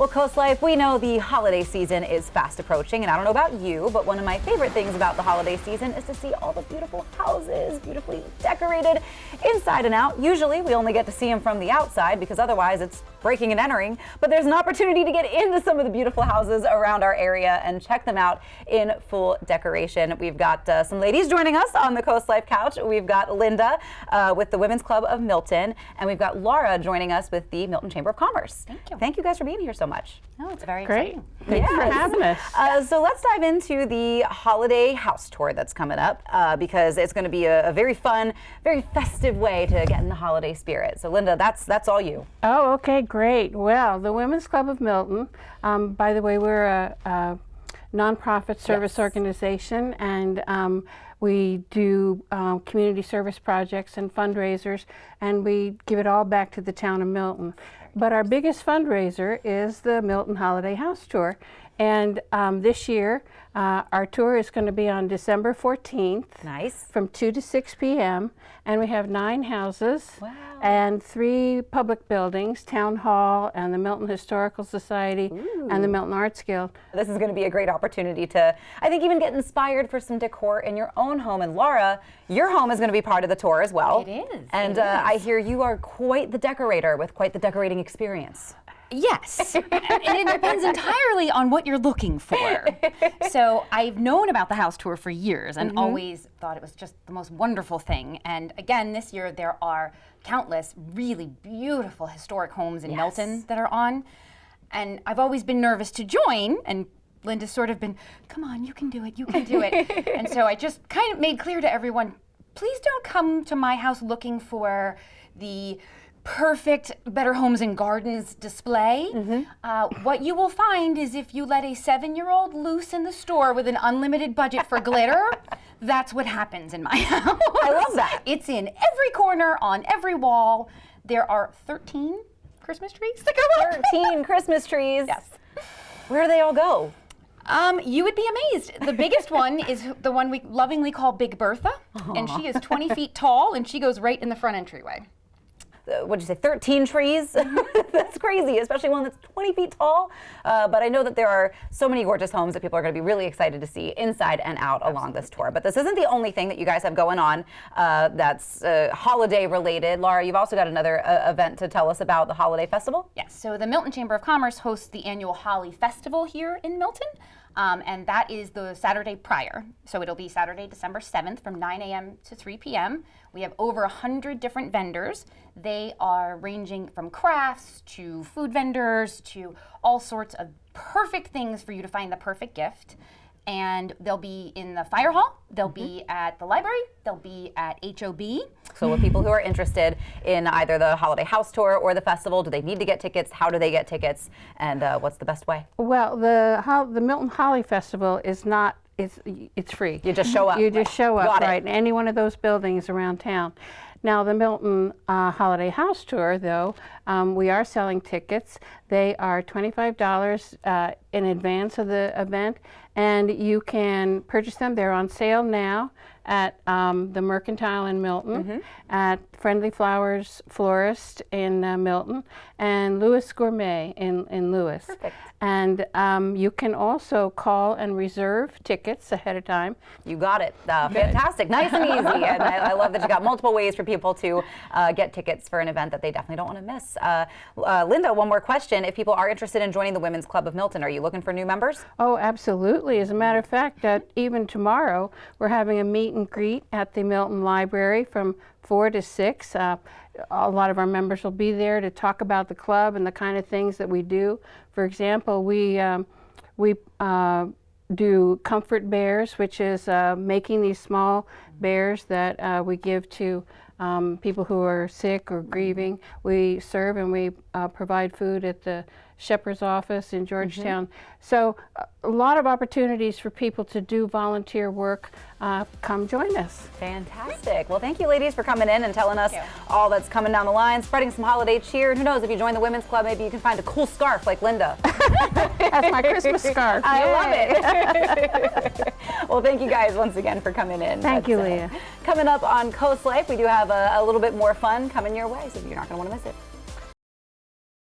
Well, CoastLife, we know the holiday season is fast approaching, and I don't know about you, but one of my favorite things about the holiday season is to see all the beautiful houses, beautifully decorated inside and out. Usually, we only get to see them from the outside because otherwise it's breaking and entering, but there's an opportunity to get into some of the beautiful houses around our area and check them out in full decoration. We've got some ladies joining us on the CoastLife couch. We've got Linda with the Women's Club of Milton, and we've got Laura joining us with the Milton Chamber of Commerce. Thank you. Thank you guys for being here so much. No, it's very Great. exciting. Thanks for having us. So let's dive into the holiday house tour that's coming up because it's going to be a very fun, very festive way to get in the holiday spirit. So Linda, that's all you. Oh, okay, great. Well, the Women's Club of Milton, by the way, we're a nonprofit service organization, and we do community service projects and fundraisers, and we give it all back to the town of Milton. But our biggest fundraiser is the Milton Holiday House Tour. And this year, our tour is going to be on December 14th. Nice. From 2 to 6 p.m. And we have 9 houses. Wow. And 3 public buildings, Town Hall and the Milton Historical Society and the Milton Arts Guild. This is going to be a great opportunity to, I think, even get inspired for some decor in your own home. And Laura, your home is going to be part of the tour as well. It is. And I hear you are quite the decorator with quite the decorating experience. Yes, and it depends entirely on what you're looking for. So I've known about the house tour for years and always thought it was just the most wonderful thing. And again, this year there are countless really beautiful historic homes in Milton that are on. And I've always been nervous to join, and Linda's sort of been, come on, you can do it, you can do it. And so I just kind of made clear to everyone, please don't come to my house looking for the perfect Better Homes and Gardens display. What you will find is if you let a 7-year-old loose in the store with an unlimited budget for glitter, that's what happens in my house. I love that. It's in every corner, on every wall. There are 13 Christmas trees that go up. 13 Christmas trees. Yes. Where do they all go? You would be amazed. The biggest one is the one we lovingly call Big Bertha, and she is 20 feet tall, and she goes right in the front entryway. What'd you say, 13 trees? That's crazy, especially one that's 20 feet tall. But I know that there are so many gorgeous homes that people are going to be really excited to see inside and out along this tour. But this isn't the only thing that you guys have going on that's holiday related. Laura, you've also got another event to tell us about, the Holiday Festival? Yes, so the Milton Chamber of Commerce hosts the annual Holly Festival here in Milton. And that is the Saturday prior. So it'll be Saturday, December 7th from 9 a.m. to 3 p.m. We have over 100 different vendors. They are ranging from crafts to food vendors to all sorts of perfect things for you to find the perfect gift. And they'll be in the fire hall, they'll be at the library, they'll be at HOB. So with people who are interested in either the Holiday House Tour or the festival, do they need to get tickets? How do they get tickets? And what's the best way? Well, the Milton Holly Festival is not, it's free. You just show up. You just show up, Got it. right, in any one of those buildings around town. Now, the Milton Holiday House Tour, though, we are selling tickets. They are $25 in advance of the event, and you can purchase them. They're on sale now at the Mercantile in Milton, at Friendly Flowers Florist in Milton, and Lewis Gourmet in Lewis. Perfect. And you can also call and reserve tickets ahead of time. You got it. Fantastic. Nice and easy. And I love that you got multiple ways for people to get tickets for an event that they definitely don't want to miss. Linda, one more question. If people are interested in joining the Women's Club of Milton, are you looking for new members? Oh, absolutely. As a matter of fact, even tomorrow, we're having a meet and greet at the Milton Library from 4 to 6. A lot of our members will be there to talk about the club and the kind of things that we do. For example, we do comfort bears, which is making these small bears that we give to people who are sick or grieving. We serve and we provide food at the shepherd's office in Georgetown. So a lot of opportunities for people to do volunteer work. Come join us. Fantastic. Well, thank you, ladies, for coming in and telling us all that's coming down the line, spreading some holiday cheer. And who knows, if you join the Women's Club, maybe you can find a cool scarf like Linda. That's my Christmas scarf. I love it. Well, thank you guys once again for coming in. Thank you, Leah. Coming up on CoastLife, we do have a little bit more fun coming your way, so you're not going to want to miss it.